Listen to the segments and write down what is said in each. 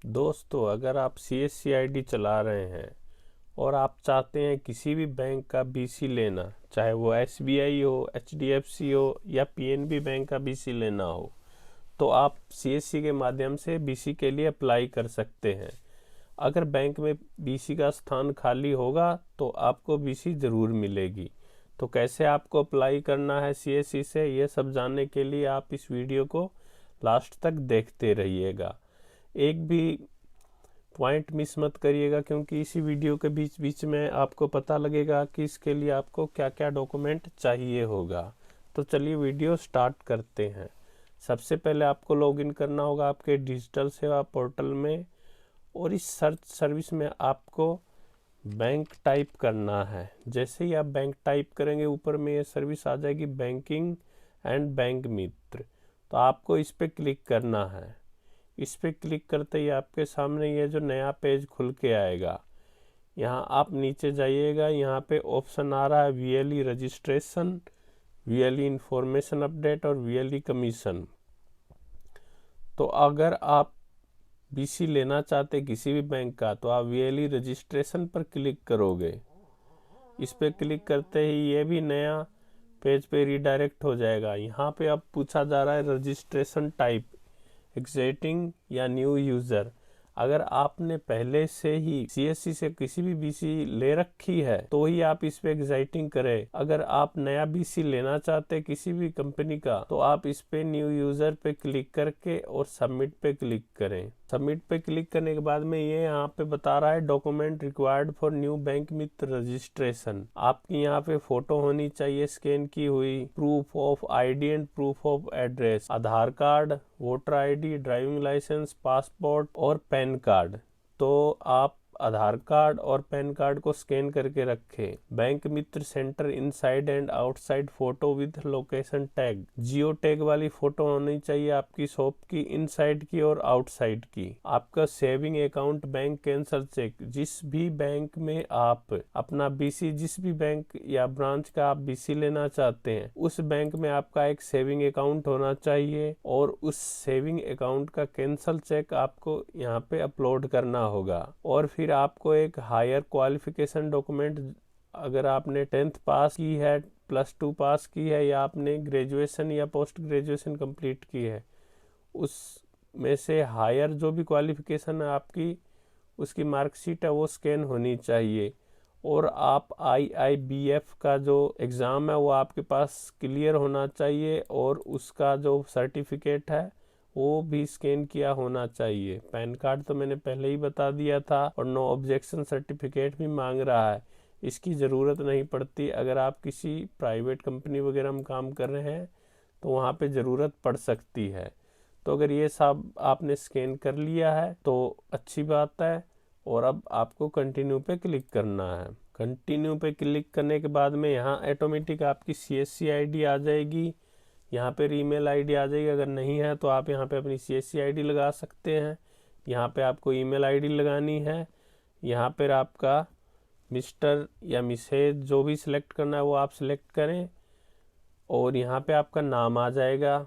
दोस्तों, अगर आप CSC ID चला रहे हैं और आप चाहते हैं किसी भी बैंक का BC लेना, चाहे वो SBI हो, HDFC हो या PNB बैंक का BC लेना हो, तो आप CSC के माध्यम से BC के लिए अप्लाई कर सकते हैं। अगर बैंक में BC का स्थान खाली होगा तो आपको BC ज़रूर मिलेगी। तो कैसे आपको अप्लाई करना है CSC से, ये सब जानने के लिए आप इस वीडियो को लास्ट तक देखते रहिएगा। एक भी पॉइंट मिस मत करिएगा, क्योंकि इसी वीडियो के बीच बीच में आपको पता लगेगा कि इसके लिए आपको क्या क्या डॉक्यूमेंट चाहिए होगा। तो चलिए वीडियो स्टार्ट करते हैं। सबसे पहले आपको लॉगिन करना होगा आपके डिजिटल सेवा पोर्टल में, और इस सर्च सर्विस में आपको बैंक टाइप करना है। जैसे ही आप बैंक टाइप करेंगे, ऊपर में ये सर्विस आ जाएगी, बैंकिंग एंड बैंक मित्र। तो आपको इस पर क्लिक करना है। इस पर क्लिक करते ही आपके सामने ये जो नया पेज खुल के आएगा। यहाँ आप नीचे जाइएगा, यहाँ पे ऑप्शन आ रहा है VLE registration, VLE information update और VLE कमीशन। तो अगर आप BC लेना चाहते किसी भी बैंक का, तो आप VLE रजिस्ट्रेशन पर क्लिक करोगे। इस पर क्लिक करते ही ये भी नया पेज पे रिडायरेक्ट हो जाएगा। यहाँ पे अब पूछा जा रहा है रजिस्ट्रेशन टाइप, एग्जिस्टिंग या न्यू यूज़र। अगर आपने पहले से ही CSC से किसी भी BC ले रखी है तो ही आप इस पे एग्जिस्टिंग करें। अगर आप नया BC लेना चाहते किसी भी कंपनी का, तो आप इस पे न्यू यूज़र पे क्लिक करके और सबमिट पे क्लिक करें। सबमिट पे क्लिक करने के बाद में ये यहाँ पे बता रहा है document required for new bank Mitra registration. आपकी यहाँ पे फोटो होनी चाहिए स्कैन की हुई, proof of ID and proof of address, Aadhaar card, voter ID, driving licence, passport और पैन कार्ड। तो आप आधार कार्ड और पैन कार्ड को स्कैन करके रखें। Bank Mitra centre inside and outside photo with location tag, geo tag वाली फोटो होनी चाहिए आपकी शॉप की, इनसाइड की और आउटसाइड की। आपका saving account bank cancel cheque, जिस भी बैंक में आप अपना BC, जिस भी बैंक या ब्रांच का आप BC लेना चाहते हैं, उस बैंक में आपका एक सेविंग अकाउंट होना चाहिए, और उस सेविंग अकाउंट का कैंसल चेक आपको यहाँ पे अपलोड करना होगा। और फिर आपको एक हायर क्वालिफिकेशन डॉक्यूमेंट, अगर आपने 10th पास की है, +2 पास की है, या आपने ग्रेजुएशन या पोस्ट ग्रेजुएशन कंप्लीट की है, उस में से हायर जो भी क्वालिफिकेशन है आपकी, उसकी मार्कशीट है वो स्कैन होनी चाहिए। और आप IIBF का जो एग्ज़ाम है वो आपके पास क्लियर होना चाहिए, और उसका जो सर्टिफिकेट है वो भी स्कैन किया होना चाहिए। पैन कार्ड तो मैंने पहले ही बता दिया था, और नो ऑब्जेक्शन सर्टिफिकेट भी मांग रहा है। इसकी ज़रूरत नहीं पड़ती। अगर आप किसी प्राइवेट कंपनी वगैरह में काम कर रहे हैं तो वहाँ पे ज़रूरत पड़ सकती है। तो अगर ये सब आपने स्कैन कर लिया है तो अच्छी बात है, और अब आपको कंटिन्यू पे क्लिक करना है। कंटिन्यू पे क्लिक करने के बाद में यहाँ ऑटोमेटिक आपकी CSC ID आ जाएगी, यहाँ पे ईमेल ID आ जाएगी। अगर नहीं है तो आप यहाँ पे अपनी CSC ID लगा सकते हैं। यहाँ पे आपको ईमेल ID लगानी है। यहाँ पर आपका मिस्टर या मिसेज जो भी सिलेक्ट करना है वो आप सिलेक्ट करें, और यहाँ पे आपका नाम आ जाएगा।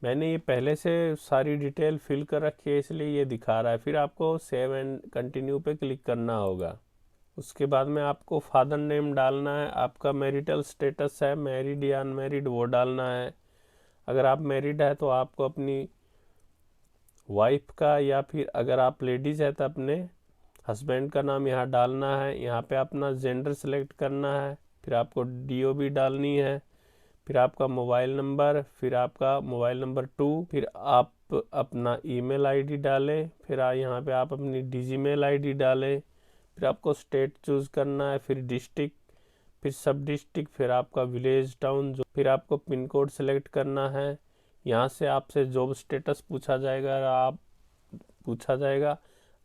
मैंने ये पहले से सारी डिटेल फिल कर रखी है, इसलिए ये दिखा रहा है। फिर आपको सेव एंड कंटिन्यू पे क्लिक करना होगा। उसके बाद में आपको फादर नेम डालना है, आपका मैरिटल स्टेटस है, मैरिड या अनमैरिड, वो डालना है। अगर आप मैरिड है तो आपको अपनी वाइफ का, या फिर अगर आप लेडीज़ है तो अपने हस्बैंड का नाम यहाँ डालना है। यहाँ पे अपना जेंडर सेलेक्ट करना है, फिर आपको DOB डालनी है, फिर आपका मोबाइल नंबर, फिर आपका मोबाइल नंबर 2, फिर आप अपना ईमेल ID डालें, फिर यहाँ पे आप अपनी DigiMail ID डालें, फिर आपको स्टेट चूज़ करना है, फिर डिस्ट्रिक्ट, फिर सब डिस्ट्रिक्ट, फिर आपका विलेज टाउन, जो फिर आपको पिन कोड सेलेक्ट करना है। यहाँ से आपसे जॉब स्टेटस पूछा जाएगा।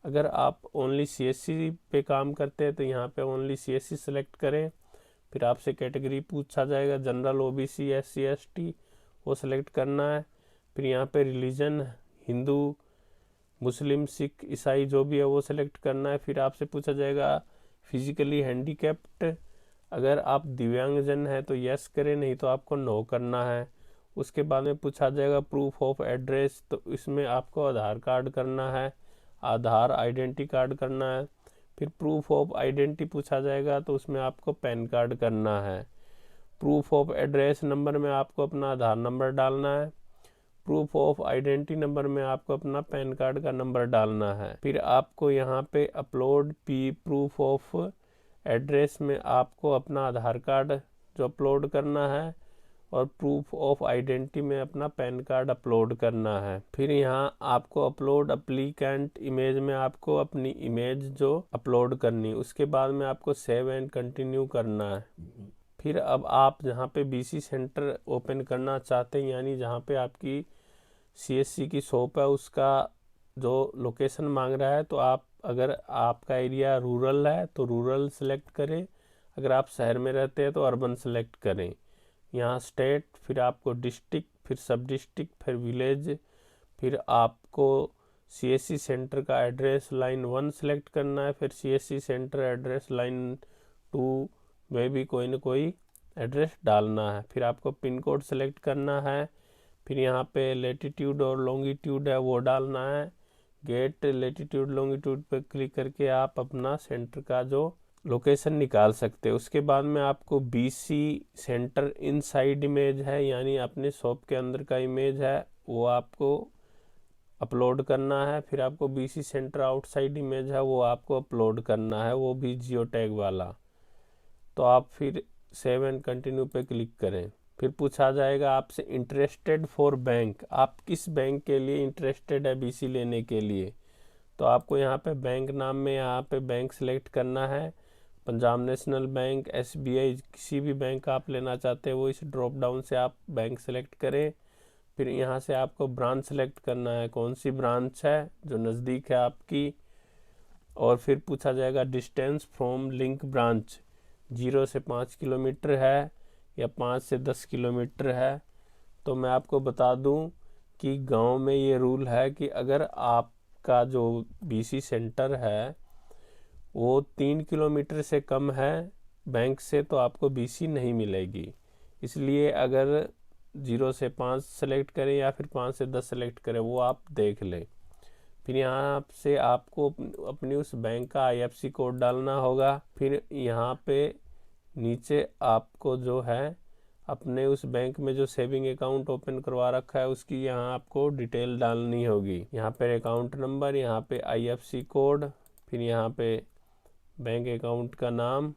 अगर आप ओनली CSC पे काम करते हैं तो यहाँ पे ओनली CSC सेलेक्ट करें। फिर आपसे कैटेगरी पूछा जाएगा, जनरल, OBC, SC ST, वो सिलेक्ट करना है। फिर यहाँ पे रिलीजन, हिंदू, मुस्लिम, सिख, ईसाई जो भी है वो सिलेक्ट करना है। फिर आपसे पूछा जाएगा फिजिकली हैंडीकैप्ड, अगर आप दिव्यांगजन है तो यस करें, नहीं तो आपको नो करना है। उसके बाद में पूछा जाएगा प्रूफ ऑफ एड्रेस, तो इसमें आपको आधार कार्ड करना है। आधार आइडेंटिटी कार्ड करना है। फिर प्रूफ ऑफ आइडेंटिटी पूछा जाएगा तो उसमें आपको पैन कार्ड करना है। प्रूफ ऑफ एड्रेस नंबर में आपको अपना आधार नंबर डालना है। प्रूफ ऑफ आइडेंटिटी नंबर में आपको अपना पैन कार्ड का नंबर डालना है। फिर आपको यहाँ पे अपलोड प्रूफ ऑफ एड्रेस में आपको अपना आधार कार्ड जो अपलोड करना है और प्रूफ ऑफ आइडेंटिटी में अपना पैन कार्ड अपलोड करना है। फिर यहाँ आपको अपलोड एप्लीकेंट इमेज में आपको अपनी इमेज जो अपलोड करनी, उसके बाद में आपको सेव एंड कंटिन्यू करना है। फिर अब आप जहाँ पे बीसी सेंटर ओपन करना चाहते हैं, यानी जहाँ पे आपकी सीएससी की शॉप है, उसका जो लोकेशन मांग रहा है, तो आप अगर आपका एरिया रूरल है तो रूरल सेलेक्ट करें, अगर आप शहर में रहते हैं तो अर्बन सेलेक्ट करें। यहाँ स्टेट, फिर आपको डिस्ट्रिक्ट, फिर सब डिस्ट्रिक्ट, फिर विलेज, फिर आपको सीएससी सेंटर का एड्रेस लाइन 1 सेलेक्ट करना है, फिर सीएससी सेंटर एड्रेस लाइन 2 में भी कोई ना कोई एड्रेस डालना है। फिर आपको पिन कोड सेलेक्ट करना है। फिर यहाँ पे लेटीट्यूड और लॉन्गिट्यूड है वो डालना है। गेट लेटीट्यूड लॉन्गिट्यूड पर क्लिक करके आप अपना सेंटर का जो लोकेशन निकाल सकते हैं। उसके बाद में आपको बीसी सेंटर इनसाइड इमेज है, यानी अपने शॉप के अंदर का इमेज है, वो आपको अपलोड करना है। फिर आपको बीसी सेंटर आउटसाइड इमेज है, वो आपको अपलोड करना है, वो भी जियो टैग वाला। तो आप फिर सेव एंड कंटिन्यू पे क्लिक करें। फिर पूछा जाएगा आपसे इंटरेस्टेड फॉर बैंक, आप किस बैंक के लिए इंटरेस्टेड है बीसी लेने के लिए। तो आपको यहाँ पे बैंक नाम में यहाँ पे बैंक सेलेक्ट करना है। पंजाब नेशनल बैंक, एसबीआई, किसी भी बैंक आप लेना चाहते हैं वो इस ड्रॉप डाउन से आप बैंक सेलेक्ट करें। फिर यहाँ से आपको ब्रांच सेलेक्ट करना है, कौन सी ब्रांच है जो नज़दीक है आपकी। और फिर पूछा जाएगा डिस्टेंस फ्रॉम लिंक ब्रांच 0 से 5 किलोमीटर है या 5 से 10 किलोमीटर है। तो मैं आपको बता दूं कि गांव में ये रूल है कि अगर आपका जो बीसी सेंटर है वो 3 किलोमीटर से कम है बैंक से, तो आपको बीसी नहीं मिलेगी। इसलिए अगर 0 से 5 सेलेक्ट करें या फिर 5 से 10 सेलेक्ट करें, वो आप देख लें। फिर यहाँ से आपको अपनी उस बैंक का आईएफएससी कोड डालना होगा। फिर यहाँ पे नीचे आपको जो है अपने उस बैंक में जो सेविंग अकाउंट ओपन करवा रखा है उसकी यहाँ आपको डिटेल डालनी होगी। यहाँ पे अकाउंट नंबर, यहाँ पे आईएफएससी कोड, फिर यहाँ पे बैंक अकाउंट का नाम,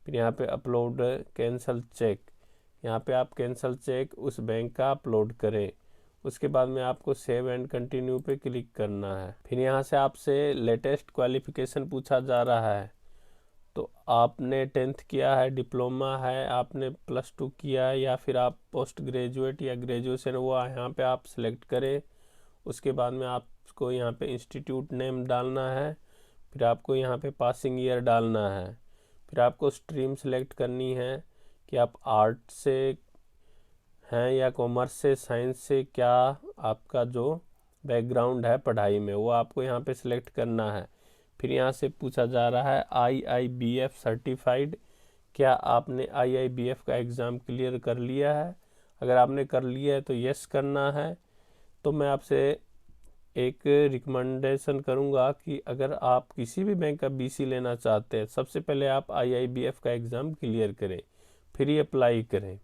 फिर यहाँ पे अपलोड कैंसल चेक। यहाँ पे आप कैंसल चेक उस बैंक का अपलोड करें। उसके बाद में आपको सेव एंड कंटिन्यू पे क्लिक करना है। फिर यहाँ से आपसे लेटेस्ट क्वालिफिकेशन पूछा जा रहा है। तो आपने 10th किया है, डिप्लोमा है, आपने +2 किया है, या फिर आप पोस्ट ग्रेजुएट या ग्रेजुएशन हुआ है, यहाँ पे आप सेलेक्ट करें। उसके बाद में आपको यहाँ पे इंस्टीट्यूट नेम डालना है। फिर आपको यहाँ पे पासिंग ईयर डालना है। फिर आपको स्ट्रीम सेलेक्ट करनी है कि आप आर्ट से हैं या कॉमर्स से, साइंस से, क्या आपका जो बैकग्राउंड है पढ़ाई में वो आपको यहाँ पे सिलेक्ट करना है। फिर यहाँ से पूछा जा रहा है IIBF सर्टिफाइड, क्या आपने IIBF का एग्ज़ाम क्लियर कर लिया है। अगर आपने कर लिया है तो यस करना है। तो मैं आपसे एक रिकमेंडेशन करूँगा कि अगर आप किसी भी बैंक का बीसी लेना चाहते हैं, सबसे पहले आप IIBF का एग्ज़ाम क्लियर करें, फिर ही अप्लाई करें।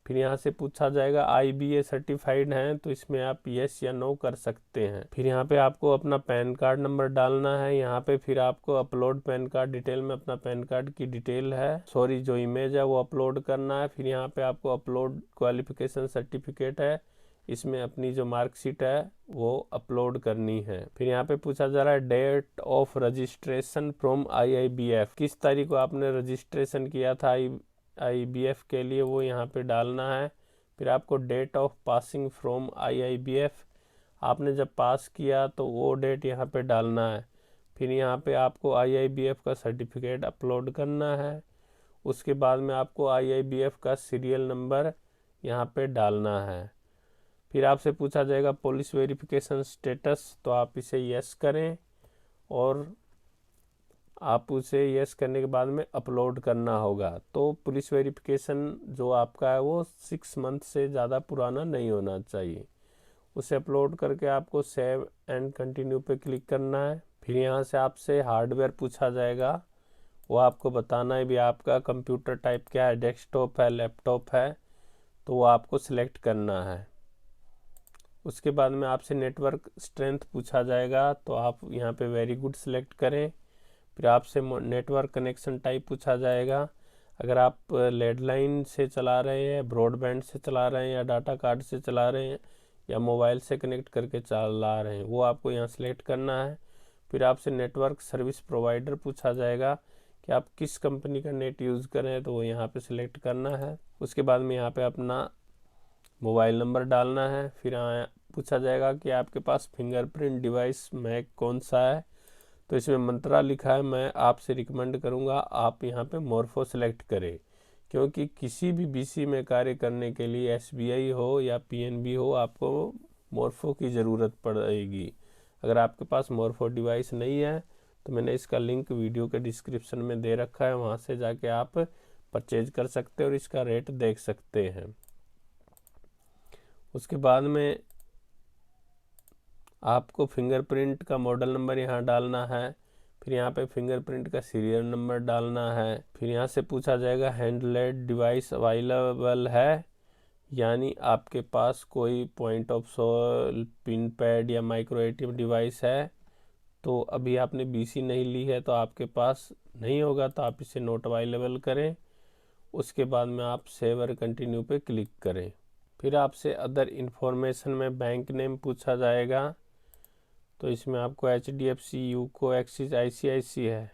फिर यहाँ से पूछा जाएगा IBA सर्टिफाइड हैं, तो इसमें आप यस या नो कर सकते हैं। फिर यहाँ पे आपको अपना पैन कार्ड नंबर डालना है। यहाँ पे फिर आपको अपलोड पैन कार्ड डिटेल में अपना पैन कार्ड की डिटेल है, सॉरी जो इमेज है वो अपलोड करना है। फिर यहाँ पे आपको अपलोड क्वालिफिकेशन सर्टिफिकेट है, इसमें अपनी जो मार्कशीट है वो अपलोड करनी है। फिर यहाँ पे पूछा जा रहा है date of registration from IIBF, किस तारीख को आपने रजिस्ट्रेशन किया था IBF के लिए, वो यहाँ पे डालना है। फिर आपको date of passing from IIBF, आपने जब पास किया तो वो डेट यहाँ पे डालना है। फिर यहाँ पे आपको IIBF का सर्टिफिकेट अपलोड करना है। उसके बाद में आपको IIBF का सीरियल नंबर यहाँ पे डालना है। फिर आपसे पूछा जाएगा पुलिस वेरिफिकेशन स्टेटस, तो आप इसे यस करें और आप उसे यस करने के बाद में अपलोड करना होगा। तो पुलिस वेरिफिकेशन जो आपका है वो 6 मंथ से ज़्यादा पुराना नहीं होना चाहिए। उसे अपलोड करके आपको सेव एंड कंटिन्यू पे क्लिक करना है। फिर यहाँ से आपसे हार्डवेयर पूछा जाएगा, वो आपको बताना है भी आपका कंप्यूटर टाइप क्या है, डेस्कटॉप है, लैपटॉप है, तो वो आपको सिलेक्ट करना है। उसके बाद में आपसे नेटवर्क स्ट्रेंथ पूछा जाएगा, तो आप यहाँ पे वेरी गुड सिलेक्ट करें। फिर आपसे नेटवर्क कनेक्शन टाइप पूछा जाएगा, अगर आप लैंडलाइन से चला रहे हैं, ब्रॉडबैंड से चला रहे हैं, या डाटा कार्ड से चला रहे हैं, या मोबाइल से कनेक्ट करके चला रहे हैं, वो आपको यहाँ सेलेक्ट करना है। फिर आपसे नेटवर्क सर्विस प्रोवाइडर पूछा जाएगा कि आप किस कंपनी का नेट यूज़ करें, तो वो यहाँ पे सिलेक्ट करना है। उसके बाद में यहाँ पे अपना मोबाइल नंबर डालना है। फिर पूछा जाएगा कि आपके पास फिंगरप्रिंट डिवाइस मैक कौन सा है, तो इसमें मंत्रा लिखा है। मैं आपसे रिकमेंड करूंगा आप यहाँ पे मोरफो सेलेक्ट करें, क्योंकि किसी भी बीसी में कार्य करने के लिए एसबीआई हो या पीएनबी हो, आपको मोरफो की ज़रूरत पड़ेगी। अगर आपके पास मोरफो डिवाइस नहीं है तो मैंने इसका लिंक वीडियो के डिस्क्रिप्शन में दे रखा है, वहाँ से जाके आप परचेज कर सकते हैं और इसका रेट देख सकते हैं। उसके बाद में आपको फिंगरप्रिंट का मॉडल नंबर यहाँ डालना है। फिर यहाँ पे फिंगरप्रिंट का सीरियल नंबर डालना है। फिर यहाँ से पूछा जाएगा हैंडलेड डिवाइस अवेलेबल है, यानी आपके पास कोई point of sale, pin pad या माइक्रो एटीएम डिवाइस है। तो अभी आपने बीसी नहीं ली है तो आपके पास नहीं होगा, तो आप इसे नोट अवेलेबल करें। उसके बाद में आप सेव और कंटिन्यू पे क्लिक करें। फिर आपसे अदर इन्फॉर्मेशन में बैंक नेम पूछा जाएगा, तो इसमें आपको HDFC, यूको, एक्सिस, ICICI है,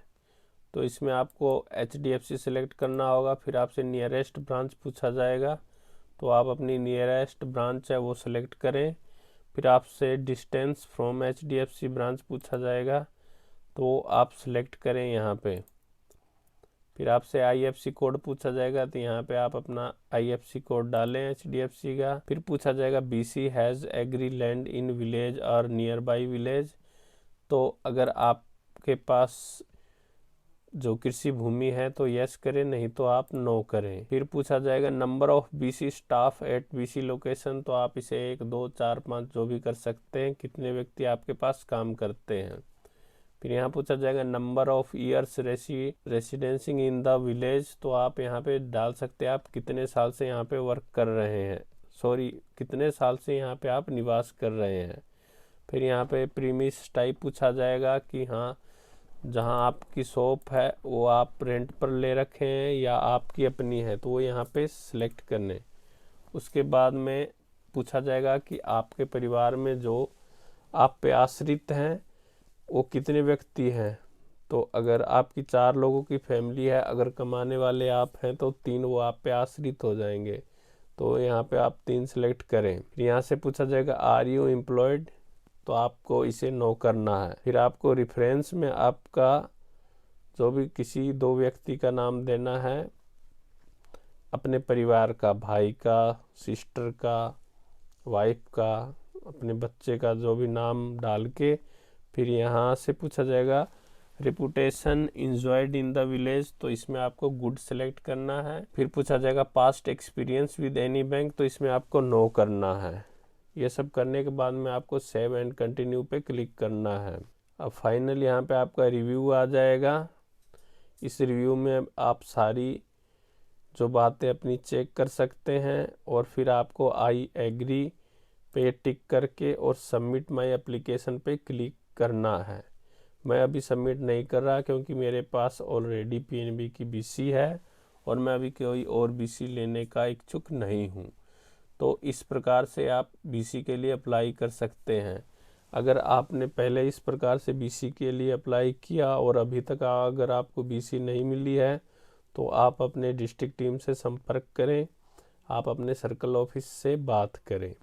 तो इसमें आपको HDFC सेलेक्ट करना होगा। फिर आपसे नियरेस्ट ब्रांच पूछा जाएगा, तो आप अपनी नियरेस्ट ब्रांच है वो सिलेक्ट करें। फिर आपसे डिस्टेंस फ्रॉम HDFC ब्रांच पूछा जाएगा, तो आप सिलेक्ट करें यहाँ पे। फिर आपसे IFC कोड पूछा जाएगा, तो यहाँ पे आप अपना IFC कोड डालें HDFC का। फिर पूछा जाएगा BC has agri land in village और नियर बाई विलेज, तो अगर आपके पास जो कृषि भूमि है तो यस करें, नहीं तो आप नो करें। फिर पूछा जाएगा number of BC staff at BC location, तो आप इसे 1, 2, 4, 5 जो भी कर सकते हैं, कितने व्यक्ति आपके पास काम करते हैं। फिर यहाँ पूछा जाएगा number of years residencing in the village, तो आप यहाँ पे डाल सकते हैं आप कितने साल से यहाँ पे वर्क कर रहे हैं, कितने साल से यहाँ पे आप निवास कर रहे हैं। फिर यहाँ पे प्रीमिस टाइप पूछा जाएगा कि हाँ, जहाँ आपकी शॉप है वो आप रेंट पर ले रखे हैं या आपकी अपनी है, तो वो यहाँ पे सिलेक्ट करने। उसके बाद में पूछा जाएगा कि आपके परिवार में जो आप पे आश्रित हैं वो कितने व्यक्ति हैं, तो अगर आपकी 4 लोगों की फैमिली है, अगर कमाने वाले आप हैं तो 3 वो आप पे आश्रित हो जाएंगे, तो यहाँ पे आप 3 सेलेक्ट करें। फिर यहाँ से पूछा जाएगा आर यू एम्प्लॉयड, तो आपको इसे नो करना है। फिर आपको रेफरेंस में आपका जो भी किसी 2 व्यक्ति का नाम देना है, अपने परिवार का, भाई का, सिस्टर का, वाइफ का, अपने बच्चे का, जो भी नाम डाल के। फिर यहाँ से पूछा जाएगा reputation enjoyed in the village, तो इसमें आपको गुड सेलेक्ट करना है। फिर पूछा जाएगा past experience with any bank, तो इसमें आपको नो करना है। ये सब करने के बाद में आपको सेव एंड कंटिन्यू पे क्लिक करना है। अब फाइनल यहाँ पे आपका रिव्यू आ जाएगा। इस रिव्यू में आप सारी जो बातें अपनी चेक कर सकते हैं, और फिर आपको आई एग्री पे टिक करके और सबमिट माय एप्लीकेशन पे क्लिक करना है। मैं अभी सबमिट नहीं कर रहा क्योंकि मेरे पास ऑलरेडी पीएनबी की बीसी है और मैं अभी कोई और बीसी लेने का इच्छुक नहीं हूँ। तो इस प्रकार से आप बीसी के लिए अप्लाई कर सकते हैं। अगर आपने पहले इस प्रकार से बीसी के लिए अप्लाई किया और अभी तक अगर आपको बीसी नहीं मिली है, तो आप अपने डिस्ट्रिक्ट टीम से संपर्क करें, आप अपने सर्कल ऑफिस से बात करें।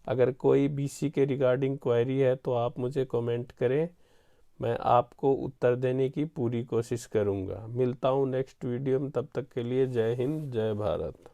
अगर कोई बीसी के रिगार्डिंग क्वेरी है तो आप मुझे कमेंट करें, मैं आपको उत्तर देने की पूरी कोशिश करूंगा। मिलता हूं नेक्स्ट वीडियो में, तब तक के लिए जय हिंद, जय भारत।